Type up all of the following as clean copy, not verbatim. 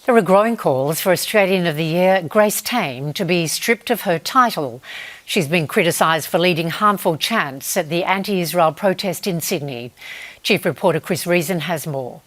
There are growing calls for Australian of the Year Grace Tame to be stripped of her title. She's been criticised for leading harmful chants at the anti-Israel protest in Sydney. Chief reporter Chris Reason has more.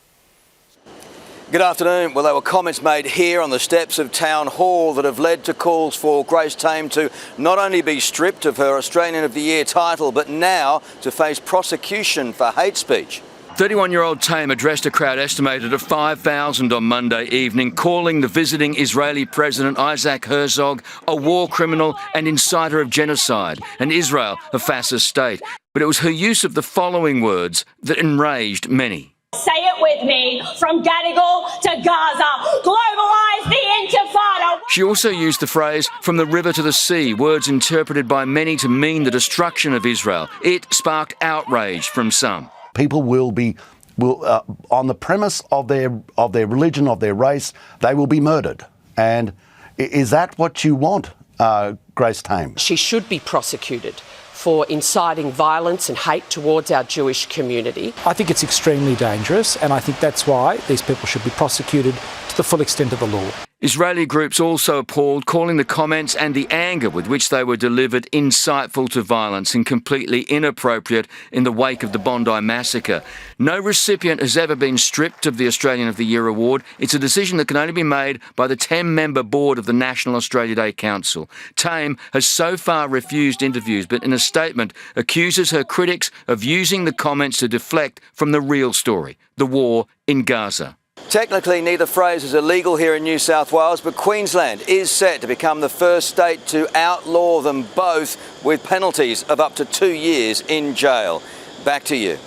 Good afternoon. Well, there were comments made here on the steps of Town Hall that have led to calls for Grace Tame to not only be stripped of her Australian of the Year title, but now to face prosecution for hate speech. 31-year-old Tame addressed a crowd estimated at 5,000 on Monday evening, calling the visiting Israeli President Isaac Herzog a war criminal and inciter of genocide, and Israel a fascist state. But it was her use of the following words that enraged many. Say it with me, from Gadigal to Gaza, globalise the Intifada. She also used the phrase, from the river to the sea, words interpreted by many to mean the destruction of Israel. It sparked outrage from some. People will on the premise of their religion, of their race, they will be murdered. And is that what you want, Grace Tame? She should be prosecuted for inciting violence and hate towards our Jewish community. I think it's extremely dangerous, and I think that's why these people should be prosecuted to the full extent of the law. Israeli groups also appalled, calling the comments and the anger with which they were delivered insightful to violence and completely inappropriate in the wake of the Bondi massacre. No recipient has ever been stripped of the Australian of the Year award. It's a decision that can only be made by the 10-member board of the National Australia Day Council. Tame has so far refused interviews, but in a statement accuses her critics of using the comments to deflect from the real story, the war in Gaza. Technically, neither phrase is illegal here in New South Wales, but Queensland is set to become the first state to outlaw them both with penalties of up to 2 years in jail. Back to you.